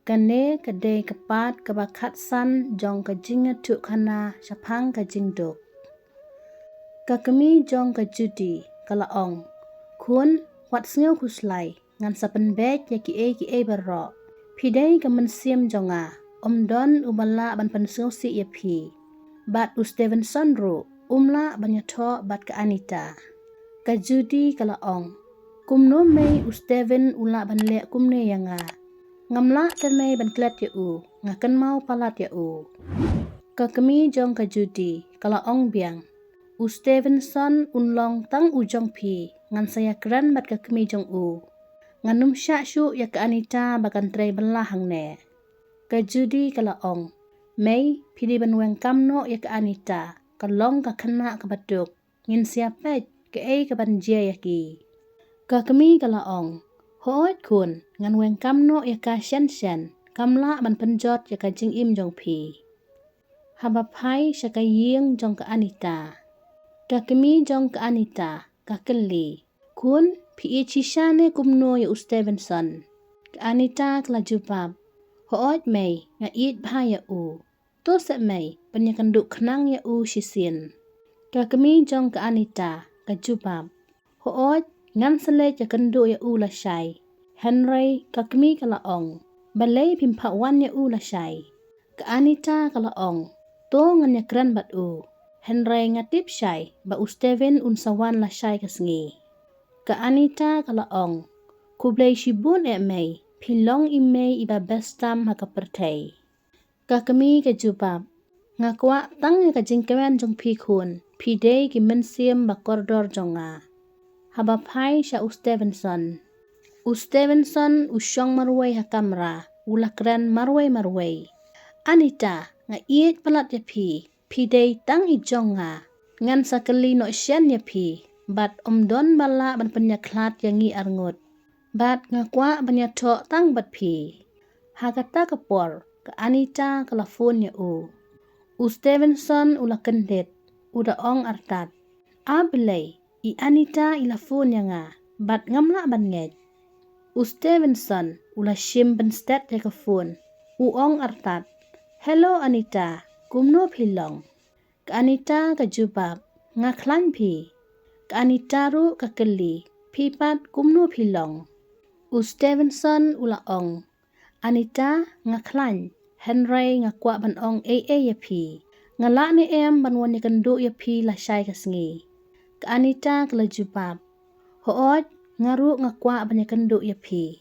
Kane kade kapat kabakat san jong kajinga tuk kana syapang kajingduk. Kakami jong kajudi kalaong. Kun wat sngeu kuslay ngan sapen bek ya ki e barro. Pidai kemensiam jonga don ubala ban penseu si ya pi. Bat u Stevenson ru umla banyato bat ka Anita. Kajudi kalaong. Kumno mei u Steven ula ban le kumne yanga. Ngamla termei ban klet ya u ngakan mau palat ya u. Kakami jong kajudi kalaong biang. U Stevenson unlong tang ujong pi ngan saya keren bat kakami jong u. Nganum syak syuk ya ka Anita bakan trei belah hang ne. Kajudi kalaong. Mei pidi ban weng kamno ya ka Anita. Kalong ka kena ka baduk. Ngin siapet ke ka ban jia ya ki. Kakami kalaong. Hoot kun ngan weng kamno ya ka shen. Kamla ban penjot ya ka jing im jong pi. Habapai syaka ying jong ka Anita. Kakami jong ka Anita. Kakeli. Kun pi chisane kumno ya u Stevenson. Ka Anita kelaju bab. Hoot mei nga it bahaya u. To set mei penyakan duk kenang ya u shisin. Kakami jong ka Anita. Kajubab. Hoot ngan selet ya kendu ya u la syai. Henry kakami kalaong. Balai pimpak wan ya u la syai. Ka Anita kalaong. To ngan ya keren bat u. Henry ngatip syai ba u Steven unsawan la syai kesengi. Ka Anita kalaong. Kublai shibun mei. Pilong imei iba bestam haka pertei. Kakami kajubab. Ngakwa tang ya kajingkemen jong pikun. Pidei ki mensiam ba koridor jonga. Habapai sya u Stevenson. U Stevenson usyong marway ha kamera. Ula keren marway. Anita nga iit palat ya pi. Pidei tang ijong nga. Ngan sakali no syen ya pi. Bat don bala ban penyaklat yang ngi arngut. Bat ngakwa banyatok tang bat pi. Hakata kapor ka Anita kalafon ya u. U Stevenson ula kendit. Uda ong artat. Abelay i Anita ilafon ya nga. Bat ngamla ban ngej. U Stevenson ula shim ben stet ya kafon. U ong artat. Hello Anita. Kumno pilong. Ka Anita kajubab. Ngaklan pi. Ka Anita ru kakeli. Pipat kumno pilong. U Stevenson ula ong. Anita ngaklan. Henry ngakwa ban ong ya pi. Ngalak ni ban wan yakendu ya pi la syai kesengi. Ka Anita kelajubab. Hoot ngaru ngakwa ban yakendu ya pi.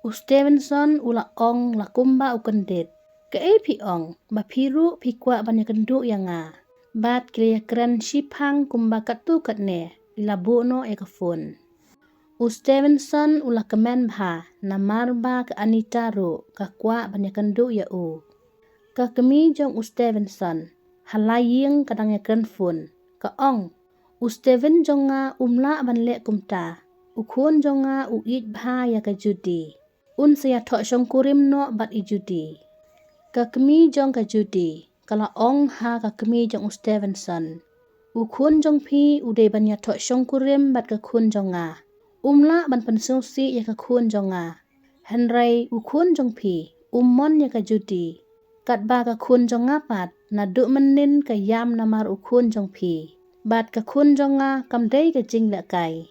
U Stevenson ula ong la kumba u kendit. Ka pi ong ba piru pikwa ban yakendu ya nga. Bat kaya keren shipang kumba katu katne. Ilabu no ya kafun. U Stevenson ula kemen bha na marba ka Anita ru kakwa banyakandu ya u. Kakemi jong u Stevenson halaying kadang ya keren fun. Ka ong u Steven jonga umla ban lek kumta. U kun jonga u it bha ya ka judi. Un saya tok syongkurim no bat i judi. Kakemi jong ka judi. Kala ong ha kakemi jong u Stevenson. U kun jong pi u de banyatok syongkurim bat ka kun jonga. Umla ban penseu si ya ka kun jonga. Henry u kun jong pi. Umon ya ka judi. Kat ba ka kun jonga pat. Na duk menin ka yam namar u kun jong pi. Bat ka kun jonga kamdei ka jing la kai.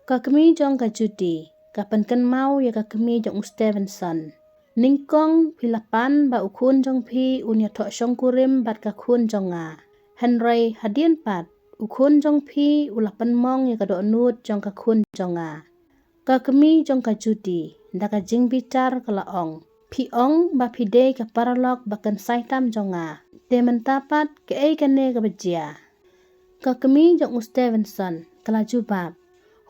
Ka kemi jong ka judi. Ka penken mau ya ka kemi jong u Stevenson. Ningkong pilapan ba u kun jong pi un ya tok syongkurim bat ka kun jonga. Henry hadien pat. U kun jong pi ulapan mong ya kado nut jong ka kun jonga. Ka kemi jong ka judi. Daka jing bitar kala ong. Pi ong ba pidei ka paralok bakan saitam jonga. Temen tapat ke kane ka bejia. Ka kemi jong u Stevenson kala jubab.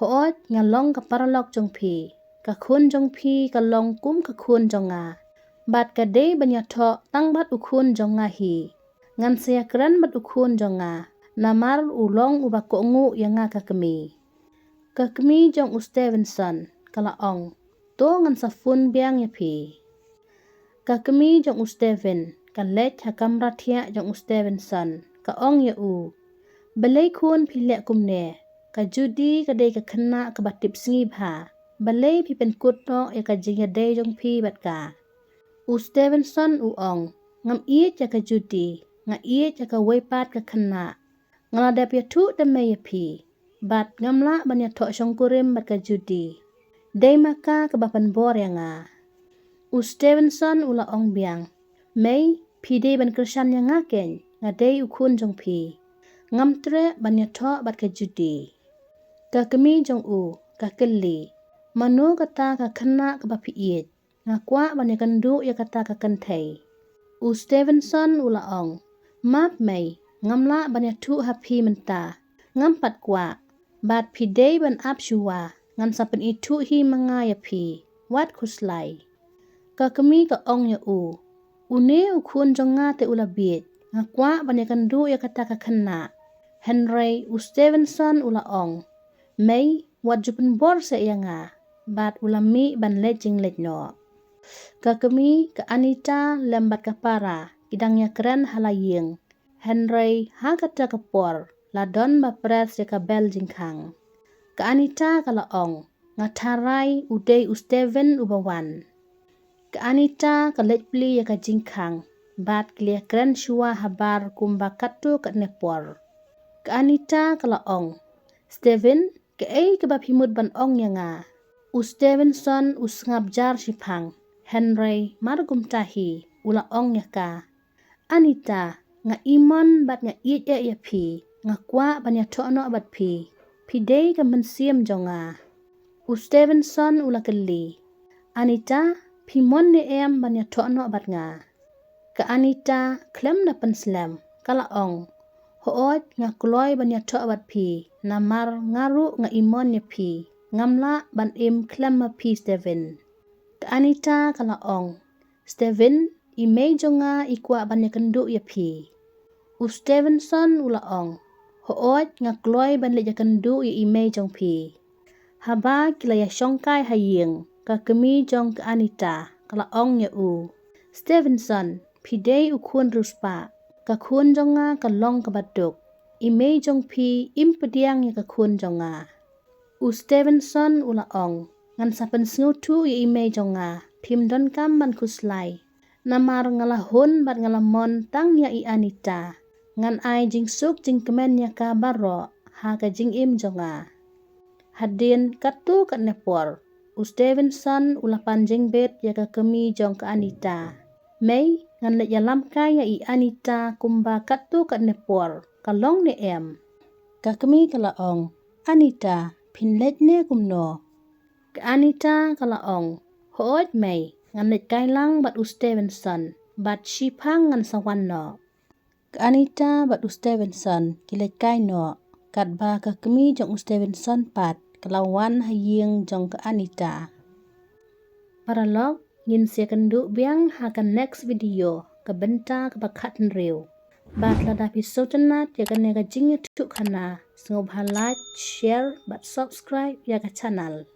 Hoot ngalong ka paralok jong pi. Ka kun jong pi ka long kum ka kun jonga. Bat ka dei banyatok tang bat u kun jonga hi. Ngan saya keren bat u kun jonga. Namar ulong ubako ngu yang nga kakemi. Kakemi jong u Stevenson kala ong. To ngan safun biang ya pi. Kakemi jong u Steven kalet hakamra tia jong u Stevenson. Ka ong ya u. Balai kun pilek kumne. Ka judi kadai ka kena ka batip sengi bha. Balai pipen kut no ya ka jing ya day jong pi bat ka. Stevenson uong ngam ie jaka judi nga ie jaka wepat ka kena ngala dapya tu damay pi bat ngamla banya tok syongkurim bat ka judi day maka kebapan bor yang Stevenson ula ong biang may pi day ban kersan yang ngaken nga day ukun jong pi ngam tre banya tok bat ka judi ka kemi jong ka keli manu kata ka kena kebapi iet nga kwa banya kendu ya kata ka kentai Stevenson ula ong map may ngamla banya tu hapi menta ngam pat kwa bat pi day ban ap shuwa ngan sapen itu hi mangaya pi wat kuslai ka kemi ka ong ya une ukun jonga te ula biet nga kwa banya kendu ya kata ka kena Henry Stevenson ula ong may wat jupen bor se yanga bat ulami ban lejing lejno ka kemi ka Anita lembat kapara kidangnya keren halaying Henry ha kata kapor ladon bapres ya ka bel jingkang ka Anita kala ong ngatarai udai Steven ubawan ka Anita ka letpli ya ka jingkang bat klia keren shua habar kumba katu kat nepor ka Anita kala ong Steven ke kebapimud ban ong yanga Stevenson usngap jar sipang Henry margum tahi ula ong yaka Anita nga imon bat nga iet ya pi nga kwa banya tono bat pi day ka mensiam jonga Stevenson ula keli Anita pi mon ne em banya tono bat nga ka Anita klem na penslam kala ong hoot nga kloy banya to bat pi namar ngaru nga imon ya pi ngamla ban klem ma pi Steven ka Anita kala ong Steven imei jonga ikwa banya kendu ya pi Stevenson ula ong hoot nga kloy ban le kendu ya imei jong pi haba kila ya syongkai haying ka kemi jong ka Anita kala ong ya Stevenson pi day ukun ruspa ka kun jonga ka long ka batuk imei jong pi impediang ya ka kun jonga Stevenson ula ong ngan sapen snutu ya imei jonga pim don kam ban kuslai namar ngalahun bat ngalamon tang ya i Anita ngan ai jing suk jing kemen ya ka baro ha ka jing im jonga hadin katu kat nepor Stevenson ula panjing bet ya ka kemi jong ka Anita may ngan le yalam ka ya i Anita kumba katu kat nepor kalong ne em ka kemi kala ong Anita pinlet ne kumno ka Anita kala ong hoot may ngan let kailang bat Stevenson bat shipang ngan sawan no ka Anita bat Stevenson kilet kai no kat ba ka kemi jong Stevenson pat kelawan haying jong ka Anita paralog ngin sia kendu biang hakan next video ka benta ka bakat nriu bat lada episode nat ya kan ga jing tu kana sngop like share bat subscribe ya ka channel